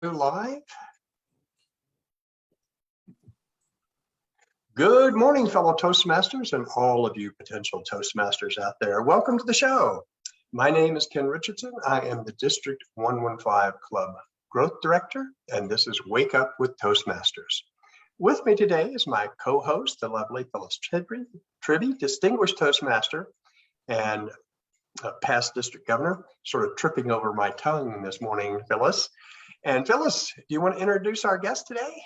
Go live. Good morning, fellow Toastmasters and all of you potential Toastmasters out there. Welcome to the show. My name is Ken Richardson. I am the District 115 Club Growth Director, and this is Wake Up with Toastmasters. With me today is my co-host, the lovely Phyllis Tribby, distinguished Toastmaster and past district governor, sort of tripping over my tongue this morning, Phyllis. And Phyllis, do you want to introduce our guest today?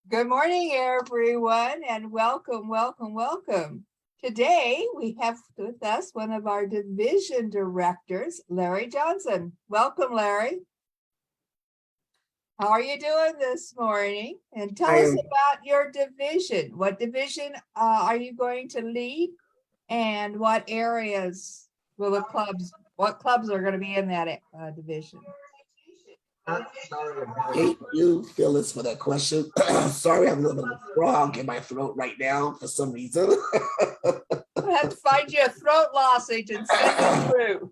Good morning, everyone, and welcome. Today, we have with us one of our division directors, Larry Johnson. Welcome, Larry. How are you doing this morning? And tell us about your division. What division are you going to lead? And what areas will what clubs are going to be in that division? Thank you, Phyllis, for that question. Sorry, I have a little bit of a frog in my throat right now for some reason. We'll have to find you a throat lozenge and send it through.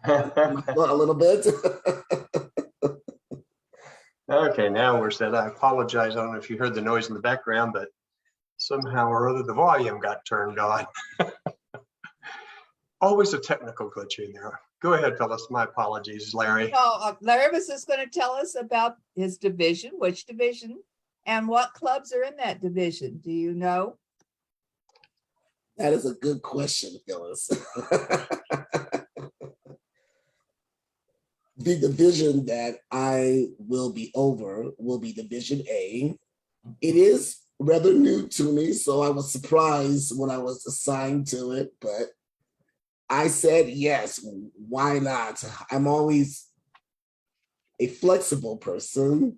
A little bit. Okay, now we're set. I apologize. I don't know if you heard the noise in the background, but somehow or other the volume got turned on. Always a technical glitch in there. Go ahead, Phyllis. My apologies, Larry. Larry was just going to tell us about his division, which division, and what clubs are in that division. Do you know? That is a good question, Phyllis. The division that I will be over will be Division A. It is rather new to me, so I was surprised when I was assigned to it, but I said, yes, why not? I'm always a flexible person,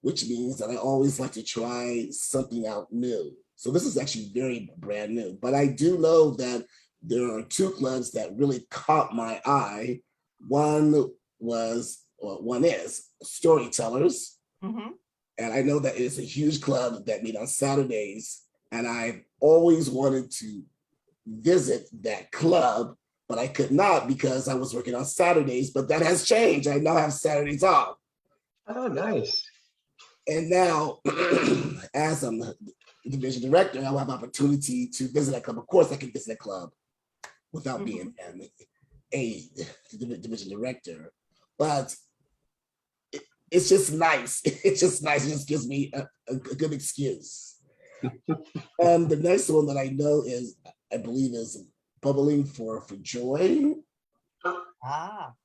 which means that I always like to try something out new. So this is actually very brand new, but I do know that there are two clubs that really caught my eye. One is Storytellers. Mm-hmm. And I know that it is a huge club that meet on Saturdays. And I've always wanted to visit that club, but I could not because I was working on Saturdays, but that has changed. I now have Saturdays off. Oh, nice. And now, as I'm the division director, I will have opportunity to visit that club. Of course, I can visit that club without being an aide to the division director, but it's just nice. It's just nice. It just gives me a good excuse. The next one that I know is, I believe, is Bubbling for Joy.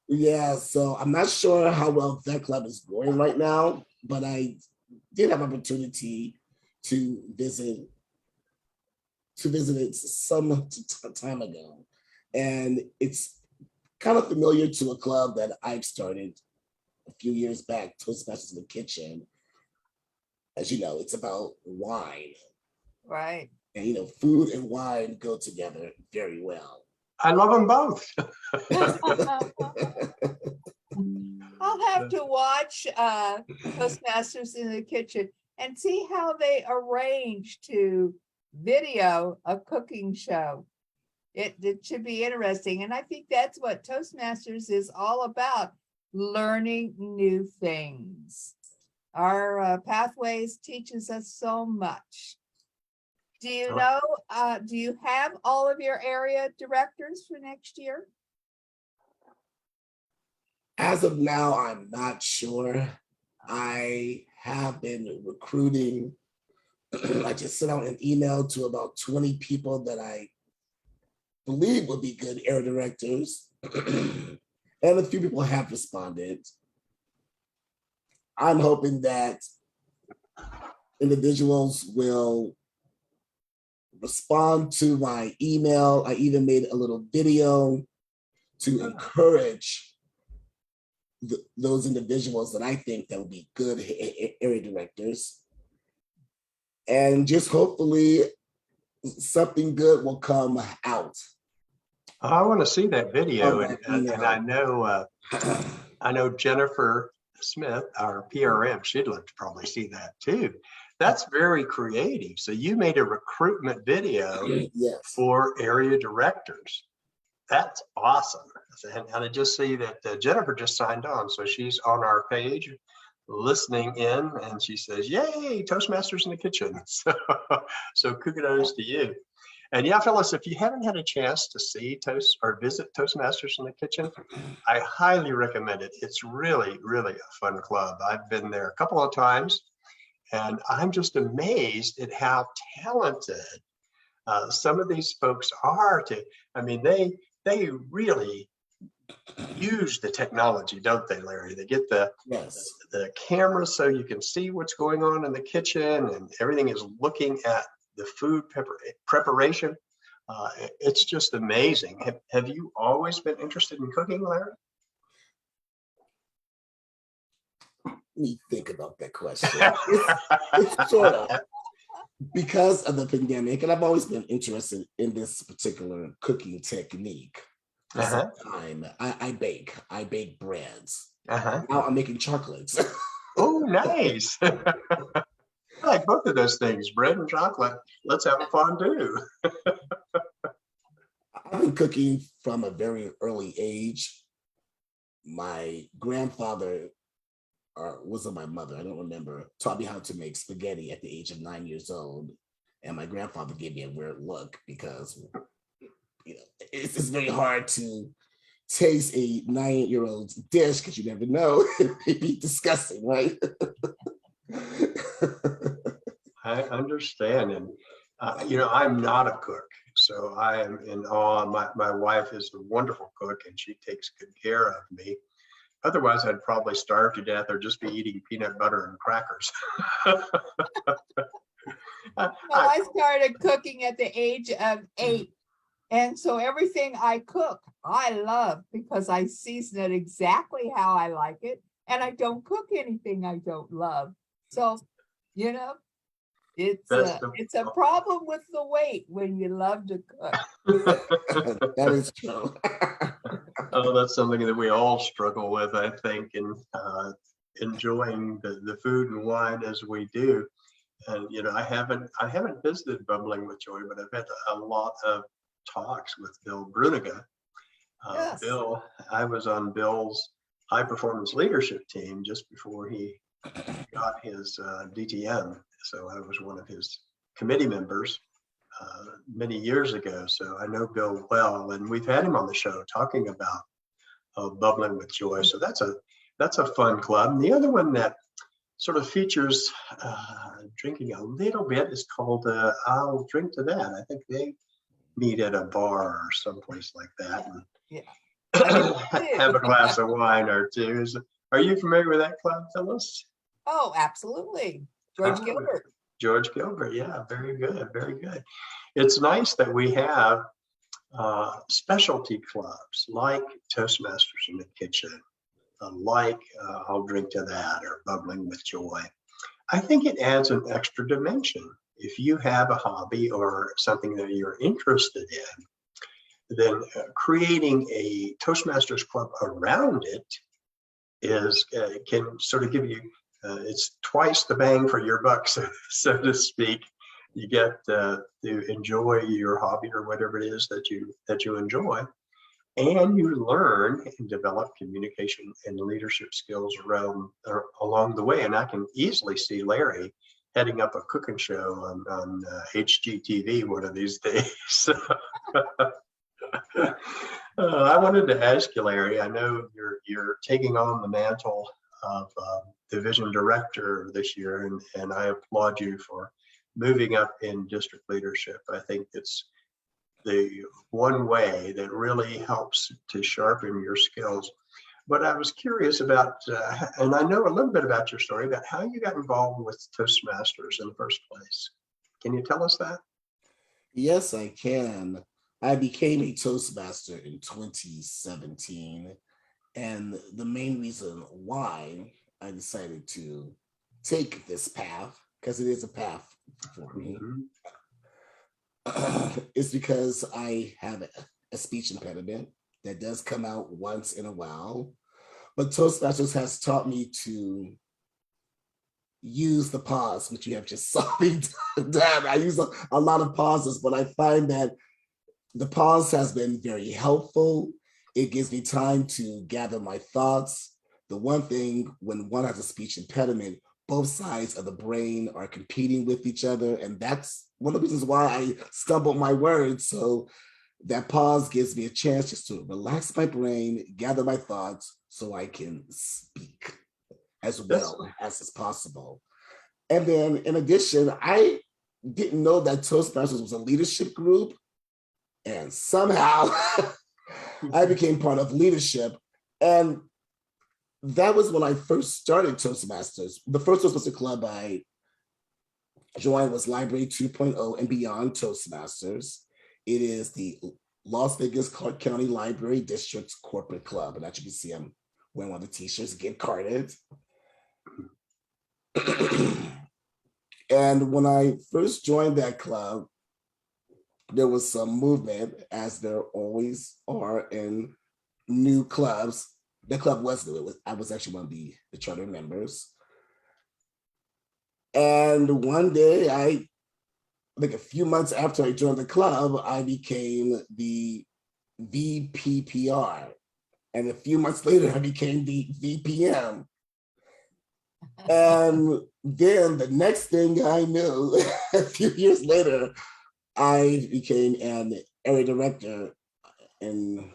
Yeah, so I'm not sure how well that club is going right now, but I did have opportunity to visit it some time ago. And it's kind of familiar to a club that I've started a few years back, Toastmasters in the Kitchen. As you know, it's about wine. Right. And food and wine go together very well. I love them both. I'll have to watch Toastmasters in the Kitchen and see how they arrange to video a cooking show. It should be interesting. And I think that's what Toastmasters is all about, learning new things. Our Pathways teaches us so much. Do you know, do you have all of your area directors for next year? As of now, I'm not sure. I have been recruiting. I just sent out an email to about 20 people that I believe would be good area directors. And a few people have responded. I'm hoping that individuals will respond to my email. I even made a little video to encourage those individuals that I think that would be good area directors. And just hopefully something good will come out. I want to see that video, and I know Jennifer Smith, our PRM, she'd like to probably see that too. That's very creative. So you made a recruitment video Yes. for area directors. That's awesome. And I just see that Jennifer just signed on. So she's on our page listening in, and she says, yay, Toastmasters in the kitchen. So kudos to you. And yeah, fellas, if you haven't had a chance to see Toast or visit Toastmasters in the kitchen, I highly recommend it. It's really, really a fun club. I've been there a couple of times, and I'm just amazed at how talented some of these folks are. They really use the technology, don't they, Larry? They get the camera so you can see what's going on in the kitchen, and everything is looking at the food preparation. It's just amazing. Have you always been interested in cooking, Larry? Let me think about that question. It's sort of because of the pandemic, and I've always been interested in this particular cooking technique. For some time, I bake breads. Now I'm making chocolates. Oh, nice. I like both of those things, bread and chocolate. Let's have a fondue. I've been cooking from a very early age. My grandfather, or was it my mother? I don't remember, taught me how to make spaghetti at the age of 9 years old. And my grandfather gave me a weird look because, you know, it's very hard to taste a 9-year-old's dish because you never know. It'd be disgusting, right? I understand. And, I'm not a cook, so I am in awe. My wife is a wonderful cook, and she takes good care of me. Otherwise, I'd probably starve to death or just be eating peanut butter and crackers. I started cooking at the age of 8. And so everything I cook, I love because I season it exactly how I like it. And I don't cook anything I don't love. So, it's a problem with the weight when you love to cook. That is true. Oh, that's something that we all struggle with, I think, in enjoying the food and wine as we do. And I haven't visited Bubbling with Joy, but I've had a lot of talks with Bill Bruniga. Yes. Bill, I was on Bill's high performance leadership team just before he got his DTM. So I was one of his committee members many years ago. So I know Bill well, and we've had him on the show talking about Bubbling with Joy. So that's a fun club. And the other one that sort of features drinking a little bit is called I'll Drink to That. I think they meet at a bar or someplace like that and have a glass of wine or two. Are you familiar with that club, Phyllis? Oh, absolutely. George Gilbert. George Gilbert, yeah, very good, very good. It's nice that we have specialty clubs like Toastmasters in the Kitchen, like I'll Drink to That or Bubbling with Joy. I think it adds an extra dimension. If you have a hobby or something that you're interested in, then creating a Toastmasters club around it can sort of give you it's twice the bang for your buck, so to speak. You get to enjoy your hobby or whatever it is that you enjoy, and you learn and develop communication and leadership skills along the way. And I can easily see Larry heading up a cooking show on HGTV one of these days. I wanted to ask you, Larry, I know you're taking on the mantle of division director this year, and I applaud you for moving up in district leadership. I think it's the one way that really helps to sharpen your skills. But I was curious about, and I know a little bit about your story, about how you got involved with Toastmasters in the first place. Can you tell us that? Yes, I can. I became a Toastmaster in 2017. And the main reason why I decided to take this path, because it is a path for me, is because I have a speech impediment that does come out once in a while. But Toastmasters has taught me to use the pause, which you have just saw me down. I use a lot of pauses, but I find that The pause has been very helpful. It gives me time to gather my thoughts. The one thing when one has a speech impediment, both sides of the brain are competing with each other. And that's one of the reasons why I stumbled my words. So that pause gives me a chance just to relax my brain, gather my thoughts so I can speak as well as is possible. And then in addition, I didn't know that Toastmasters was a leadership group. And somehow I became part of leadership. And that was when I first started Toastmasters. The first Toastmaster club I joined was Library 2.0 and Beyond Toastmasters. It is the Las Vegas Clark County Library District's corporate club. And as you can see, I'm wearing one of the t-shirts, Get Carded. And when I first joined that club, there was some movement, as there always are in new clubs. The club was new. I was actually one of the charter members. And one day, I think a few months after I joined the club, I became the VPPR. And a few months later, I became the VPM. And then the next thing I knew, a few years later, I became an area director in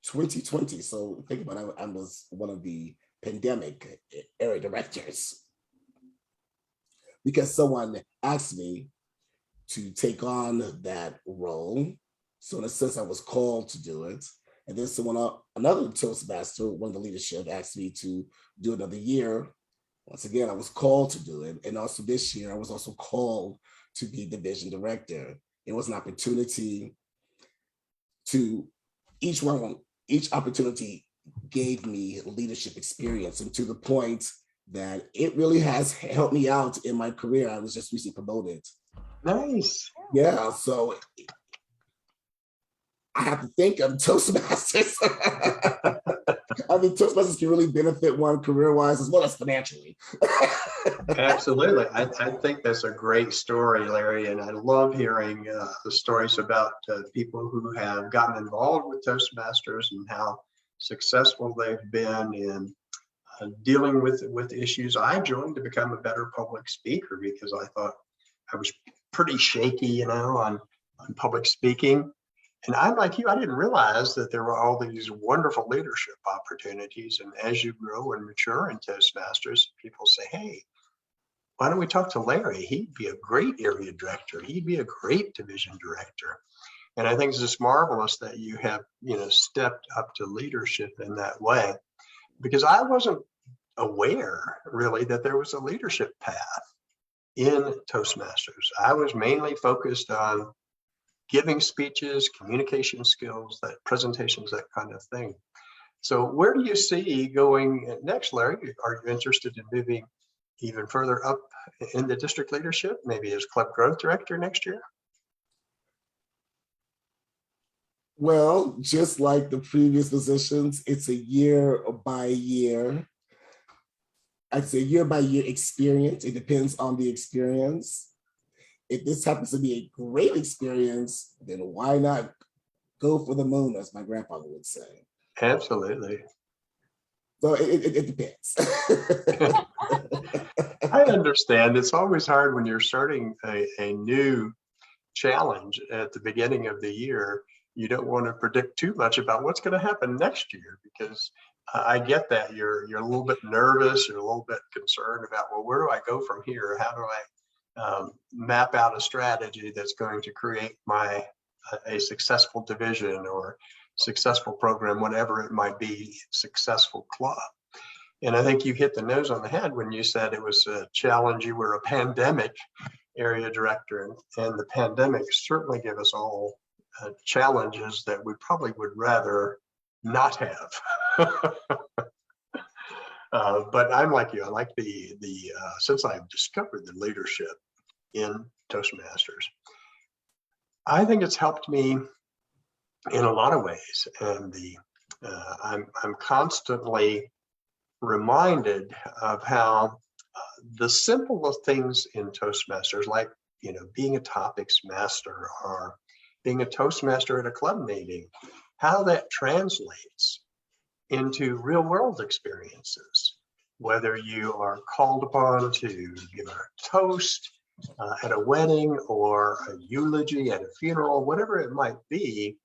2020. So think about it, I was one of the pandemic area directors because someone asked me to take on that role. So in a sense, I was called to do it. And then another Toastmaster, one of the leadership, asked me to do another year. Once again, I was called to do it. And also this year, I was also called to be division director. It was an opportunity to, each opportunity gave me leadership experience, and to the point that it really has helped me out in my career. I was just recently promoted. Nice. Yeah, so I have to think of Toastmasters. I mean, Toastmasters can really benefit one career-wise as well as financially. Absolutely. I think that's a great story, Larry, and I love hearing the stories about people who have gotten involved with Toastmasters and how successful they've been in dealing with issues. I joined to become a better public speaker because I thought I was pretty shaky, on public speaking. And I'm like you, I didn't realize that there were all these wonderful leadership opportunities. And as you grow and mature in Toastmasters, people say, hey, why don't we talk to Larry? He'd be a great area director. He'd be a great division director. And I think it's just marvelous that you have, stepped up to leadership in that way, because I wasn't aware really that there was a leadership path in Toastmasters. I was mainly focused on giving speeches, communication skills, that presentations, that kind of thing. So where do you see going next, Larry? Are you interested in moving even further up in the district leadership, maybe as club growth director next year? Well, just like the previous positions, it's a year by year. I'd say year by year experience. It depends on the experience. If this happens to be a great experience, then why not go for the moon, as my grandfather would say. Absolutely. So it depends. I understand. It's always hard when you're starting a new challenge at the beginning of the year. You don't want to predict too much about what's going to happen next year, because I get that you're a little bit nervous, you're a little bit concerned about, well, where do I go from here? How do I map out a strategy that's going to create a successful division or successful program, whatever it might be, successful club. And I think you hit the nose on the head when you said it was a challenge. You were a pandemic area director, and the pandemic certainly gave us all challenges that we probably would rather not have. But I'm like you. I like the since I've discovered the leadership in Toastmasters, I think it's helped me in a lot of ways. And I'm constantly reminded of how the simplest things in Toastmasters, like being a topics master, or being a Toastmaster at a club meeting, how that translates into real world experiences, whether you are called upon to give a toast at a wedding or a eulogy at a funeral, whatever it might be,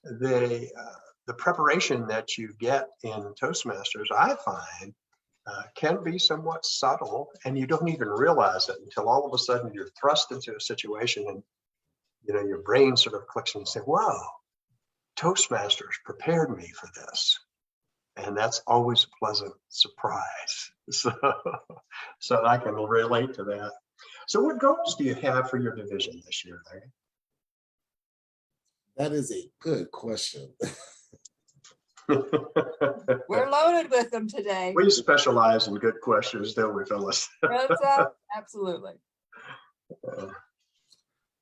the preparation that you get in Toastmasters, I find, can be somewhat subtle, and you don't even realize it until all of a sudden you're thrust into a situation and your brain sort of clicks and you say, wow, Toastmasters prepared me for this. And that's always a pleasant surprise. So I can relate to that. So what goals do you have for your division this year, Larry? That is a good question. We're loaded with them today. We specialize in good questions, don't we, Phyllis? Absolutely.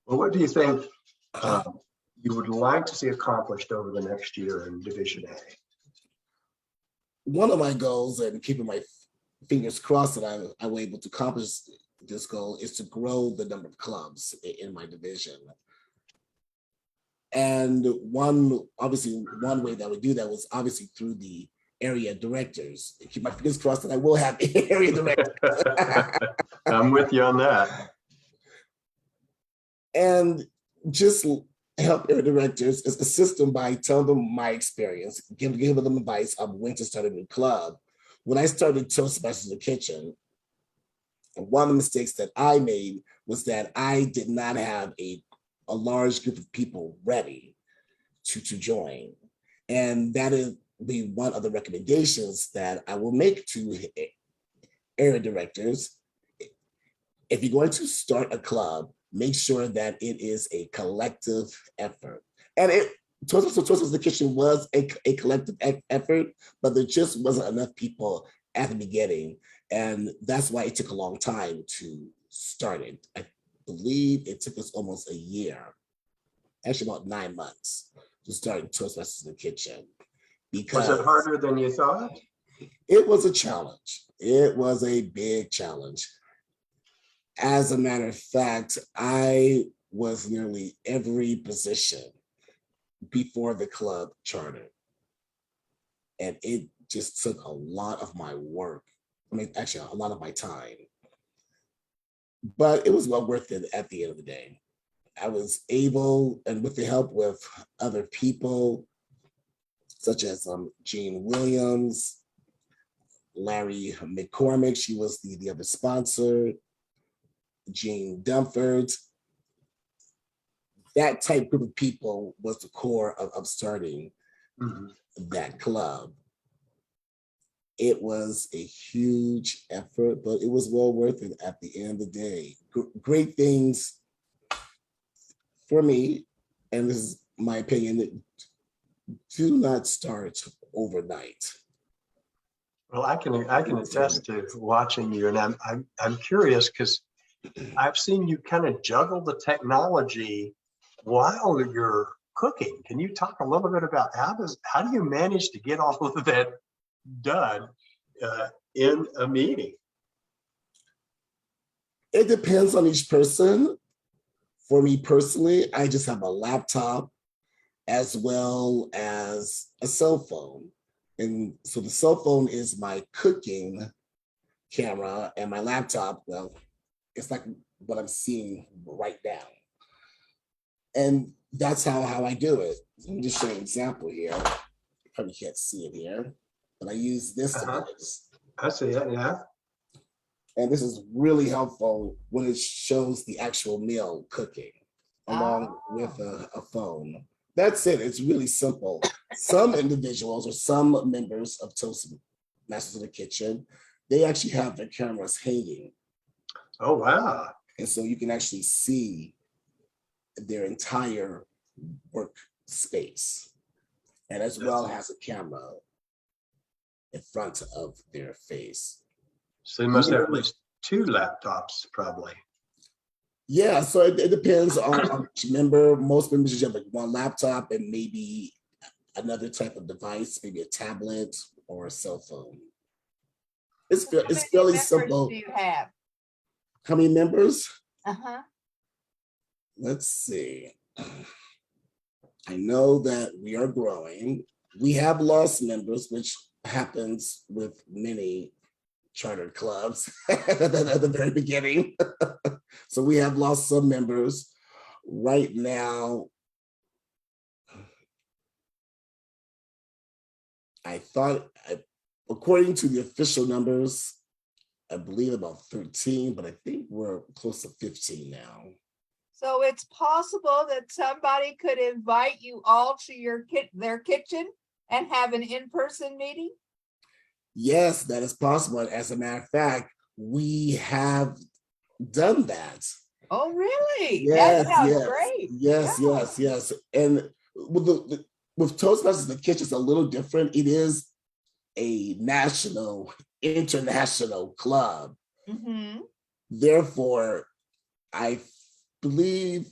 Well, what do you think you would like to see accomplished over the next year in Division A? One of my goals, and keeping my fingers crossed that I will able to accomplish this goal, is to grow the number of clubs in my division. And one way that we do that was obviously through the area directors. Keep my fingers crossed that I will have area directors. I'm with you on that. And just help area directors, assist them by telling them my experience, giving them advice of when to start a new club. When I started Toastmasters in the Kitchen, one of the mistakes that I made was that I did not have a large group of people ready to join. And that is be one of the recommendations that I will make to area directors. If you're going to start a club, make sure that it is a collective effort. And Toastmasters in the Kitchen was a collective effort, but there just wasn't enough people at the beginning. And that's why it took a long time to start it. I believe it took us almost a year, actually about 9 months, to start Toastmasters in the Kitchen. Because was it harder than you thought? It was a challenge. It was a big challenge. As a matter of fact, I was nearly every position before the club chartered. And it just took a lot of my work. I mean, actually, a lot of my time. But it was well worth it at the end of the day. I was able, and with the help with other people, such as Jean Williams, Larry McCormick, she was the other sponsor, Jean Dumford. That type group of people was the core of starting that club. It was a huge effort, but it was well worth it at the end of the day. Great things for me, and this is my opinion, do not start overnight. Well, I can attest to watching you, and I'm curious because I've seen you kind of juggle the technology while you're cooking. Can you talk a little bit about how do you manage to get all of that done in a meeting? It depends on each person. For me personally, I just have a laptop as well as a cell phone. And so the cell phone is my cooking camera, and my laptop, well, it's like what I'm seeing right now. And that's how I do it. Let me just show you an example here. You probably can't see it here, but I use this device. I see it, yeah. And this is really helpful when it shows the actual meal cooking along with a phone. That's it. It's really simple. Some individuals or some members of Toastmasters in the Kitchen, they actually have their cameras hanging. Oh, wow. And so you can actually see their entire workspace, and as well has a camera in front of their face. So you must have at least 2 laptops, probably. Yeah, so it depends on each member. Most members usually have like 1 laptop and maybe another type of device, maybe a tablet or a cell phone. It's fairly simple. Do you have? How many members? Uh-huh. Let's see. I know that we are growing. We have lost members, which happens with many charter clubs at the very beginning. So we have lost some members. Right now, according to the official numbers, I believe about 13, but I think we're close to 15 now. So it's possible that somebody could invite you all to their kitchen and have an in-person meeting? Yes, that is possible. And as a matter of fact, we have done that. Oh, really? Yes, That sounds yes, great. yes, Yeah. yes, yes. And with Toastmasters, the kitchen is a little different. It is a national, international club. Mm-hmm. Therefore, I believe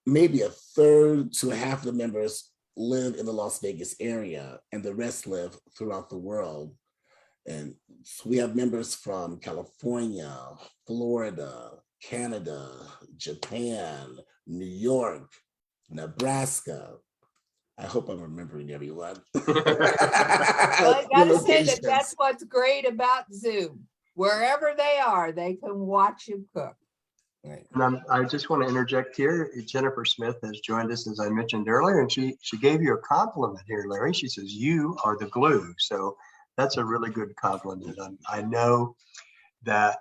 maybe a third to half the members live in the Las Vegas area, and the rest live throughout the world. And so we have members from California, Florida, Canada, Japan, New York, Nebraska. I hope I'm remembering everyone. Well, I gotta say that that's what's great about Zoom. Wherever they are, they can watch you cook. Right. And I just want to interject here. Jennifer Smith has joined us, as I mentioned earlier, and she gave you a compliment here, Larry. She says, "You are the glue." So that's a really good compliment. I know that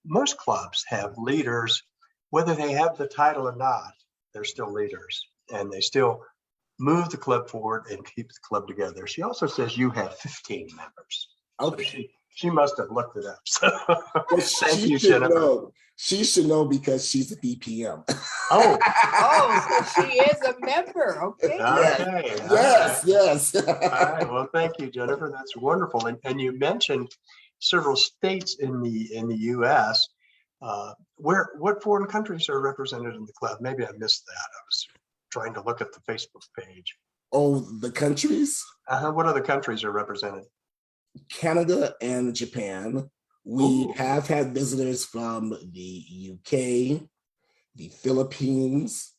most clubs have leaders, whether they have the title or not, they're still leaders, and they still move the club forward and keep the club together. She also says you have 15 members. Okay. So she must have looked it up. So Well, thank you, Jennifer. She should know because she's a BPM. Oh. Oh, so she is a member. Okay. Okay. Yes, yes. All right. Well, thank you, Jennifer. That's wonderful. And you mentioned several states in the U.S. What foreign countries are represented in the club? Maybe I missed that. I was trying to look at the Facebook page. Oh, the countries? What other countries are represented? Canada and Japan. We have had visitors from the UK, the Philippines,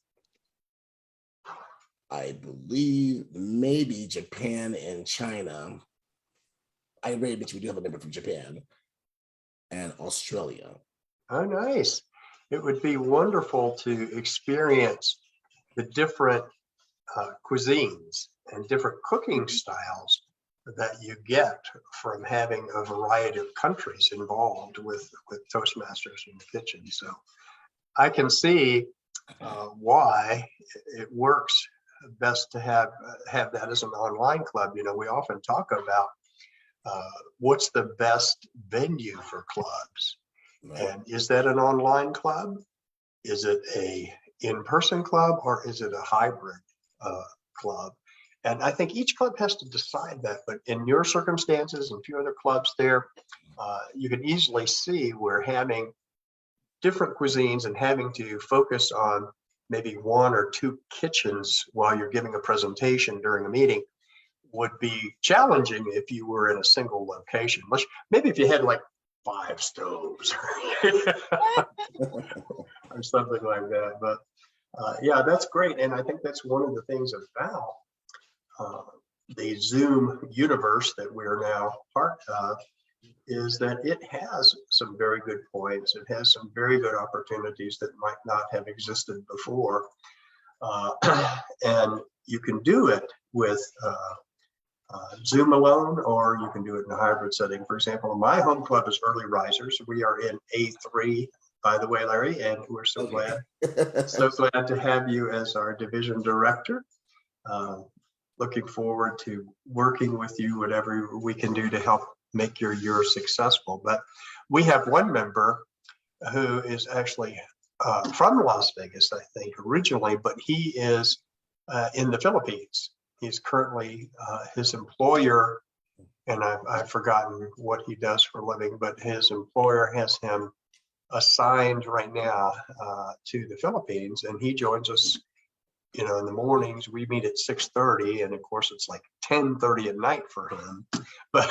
I believe maybe Japan and China. I read that we do have a member from Japan and Australia. Oh, nice. It would be wonderful to experience the different cuisines and different cooking styles that you get from having a variety of countries involved with Toastmasters in the kitchen. So I can see why it works best to have that as an online club. You know, we often talk about what's the best venue for clubs. Right. And is that an online club? Is it a in-person club, or is it a hybrid club? And I think each club has to decide that. But in your circumstances and a few other clubs there, you can easily see where having different cuisines and having to focus on maybe one or two kitchens while you're giving a presentation during a meeting would be challenging if you were in a single location. Maybe if you had like 5 stoves or something like that. But yeah, that's great. And I think that's one of the things about the Zoom universe that we're now part of, is that it has some very good points. It has some very good opportunities that might not have existed before. And you can do it with Zoom alone, or you can do it in a hybrid setting. For example, my home club is Early Risers. We are in A3, by the way, Larry, and we're so glad to have you as our division director. Looking forward to working with you, whatever we can do to help make your year successful. But we have one member who is actually from Las Vegas, I think, originally, but he is in the Philippines. He's currently his employer, and I've forgotten what he does for a living, but his employer has him assigned right now to the Philippines, and he joins us, you know, in the mornings. We meet at 6:30, and of course it's like 10:30 at night for him. But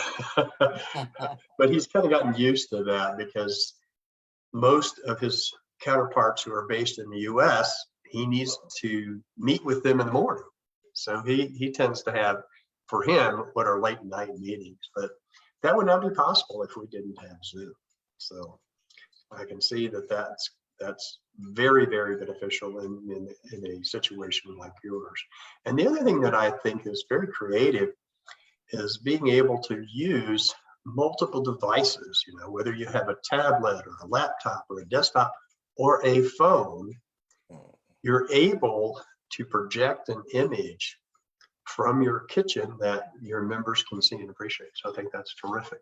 but he's kind of gotten used to that, because most of his counterparts who are based in the U.S., he needs to meet with them in the morning. So he tends to have, for him, what are late night meetings, but that would not be possible if we didn't have Zoom. So I can see that that's very, very beneficial in a situation like yours. And the other thing that I think is very creative is being able to use multiple devices, whether you have a tablet or a laptop or a desktop or a phone, you're able to project an image from your kitchen that your members can see and appreciate. So I think that's terrific.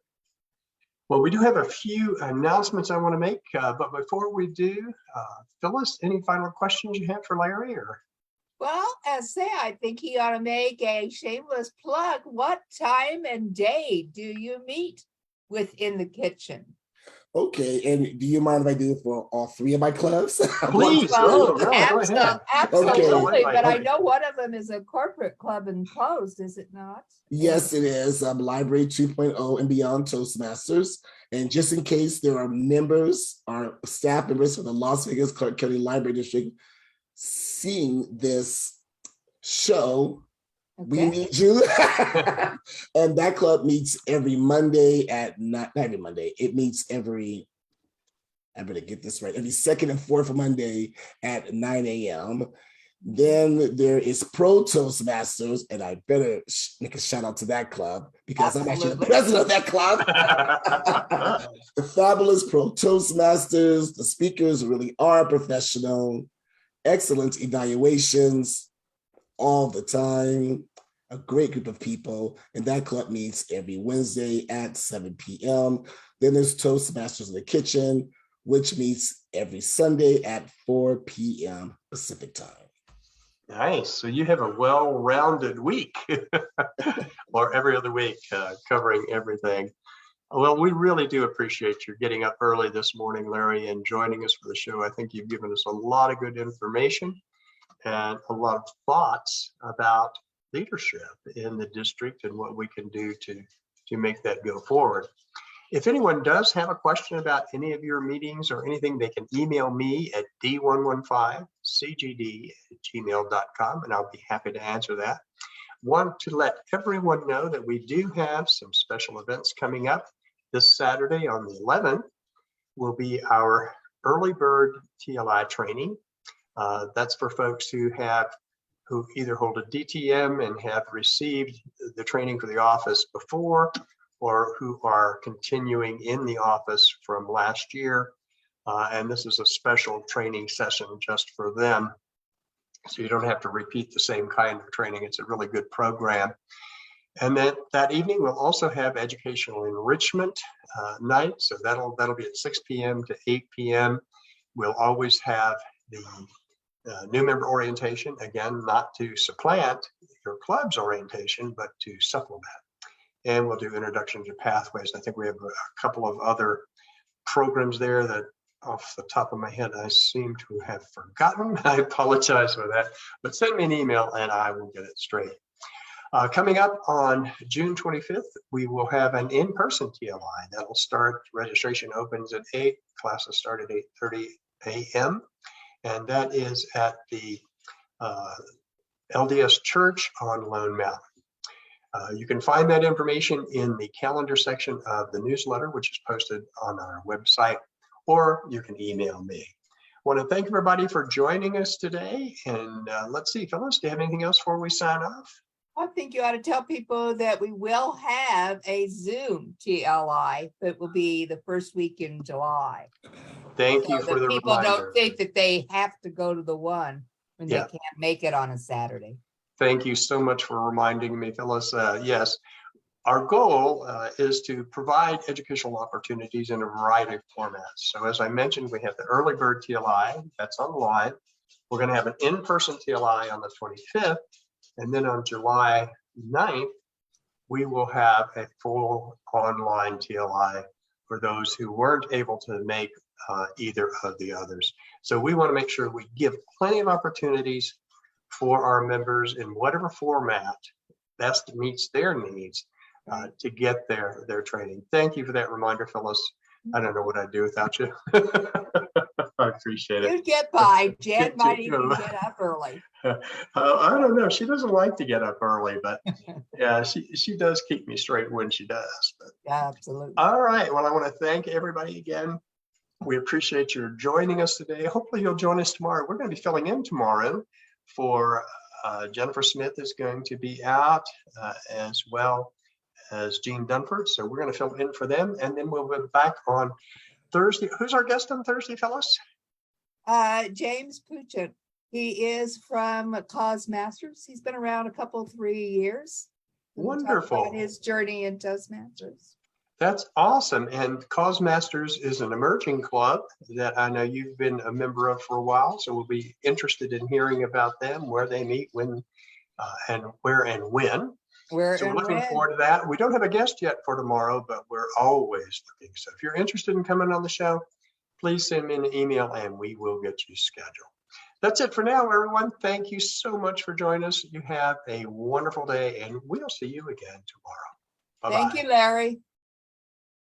Well, we do have a few announcements I want to make, but before we do, Phyllis, any final questions you have for Larry? Well, I think he ought to make a shameless plug. What time and day do you meet within the kitchen? Okay, and do you mind if I do it for all three of my clubs? Please. Well, go ahead. absolutely, Okay. but I know one of them is a corporate club and closed, is it not? Yes, it is. Library 2.0 and beyond Toastmasters. And just in case there are members, our staff members from the Las Vegas Clark County Library District seeing this show, we need you. And that club meets every Monday not every Monday. It meets every second and fourth Monday at 9 a.m. Then there is Pro Toastmasters, and I better make a shout out to that club because I'm actually the president of that club. The fabulous Pro Toastmasters. The speakers really are professional, excellent evaluations all the time. A great group of people, and that club meets every Wednesday at 7 p.m. Then there's Toastmasters in the Kitchen, which meets every Sunday at 4 p.m. Pacific time. Nice. So you have a well-rounded week or every other week covering everything. Well, we really do appreciate you getting up early this morning, Larry, and joining us for the show. I think you've given us a lot of good information and a lot of thoughts about leadership in the district and what we can do to make that go forward. If anyone does have a question about any of your meetings or anything, they can email me at d115cgd@gmail.com, and I'll be happy to answer that. Want to let everyone know that we do have some special events coming up. This Saturday on the 11th will be our early bird TLI training. That's for folks who either hold a DTM and have received the training for the office before, or who are continuing in the office from last year. And this is a special training session just for them. So you don't have to repeat the same kind of training. It's a really good program. And then that evening, we'll also have educational enrichment night. So that'll be at 6 p.m. to 8 p.m. We'll always have the new member orientation, again, not to supplant your club's orientation, but to supplement. And we'll do introduction to pathways. I think we have a couple of other programs there that off the top of my head, I seem to have forgotten. I apologize for that, but send me an email and I will get it straight. Coming up on June 25th, we will have an in-person TLI. That'll start, registration opens at 8, classes start at 8:30 a.m. And that is at the LDS Church on Lone Mountain. You can find that information in the calendar section of the newsletter, which is posted on our website, or you can email me. I want to thank everybody for joining us today. And let's see, Phyllis, do you have anything else before we sign off? I think you ought to tell people that we will have a Zoom TLI, but it will be the first week in July. Thank you for the people reminder. Don't think that they have to go to the one when they can't make it on a Saturday. Thank you so much for reminding me, Phyllis. Yes, our goal is to provide educational opportunities in a variety of formats. So as I mentioned, we have the early bird TLI, that's online. We're going to have an in-person TLI on the 25th. And then on July 9th, we will have a full online TLI for those who weren't able to make either of the others. So we want to make sure we give plenty of opportunities for our members in whatever format best meets their needs to get their training. Thank you for that reminder, Phyllis. I don't know what I'd do without you. I appreciate it. You'd get by. Jan Get might to even go. get up early. I don't know. She doesn't like to get up early, but yeah, she does keep me straight when she does. But Absolutely. all right. Well, I want to thank everybody again. We appreciate your joining us today. Hopefully you'll join us tomorrow. We're going to be filling in tomorrow for Jennifer Smith is going to be out as well as Jean Dunford. So we're going to fill in for them. And then we'll be back on Thursday. Who's our guest on Thursday, fellas? James Puchet. He is from Toastmasters. He's been around a couple, 3 years. We'll talk Wonderful. about his journey in Toastmasters. That's awesome. And Toastmasters is an emerging club that I know you've been a member of for a while. So we'll be interested in hearing about them, where they meet, when, and where and when. So we're looking forward to that. We don't have a guest yet for tomorrow, but we're always looking. So if you're interested in coming on the show, please send me an email and we will get you scheduled. That's it for now, everyone. Thank you so much for joining us. You have a wonderful day and we'll see you again tomorrow. Bye-bye. Thank you, Larry.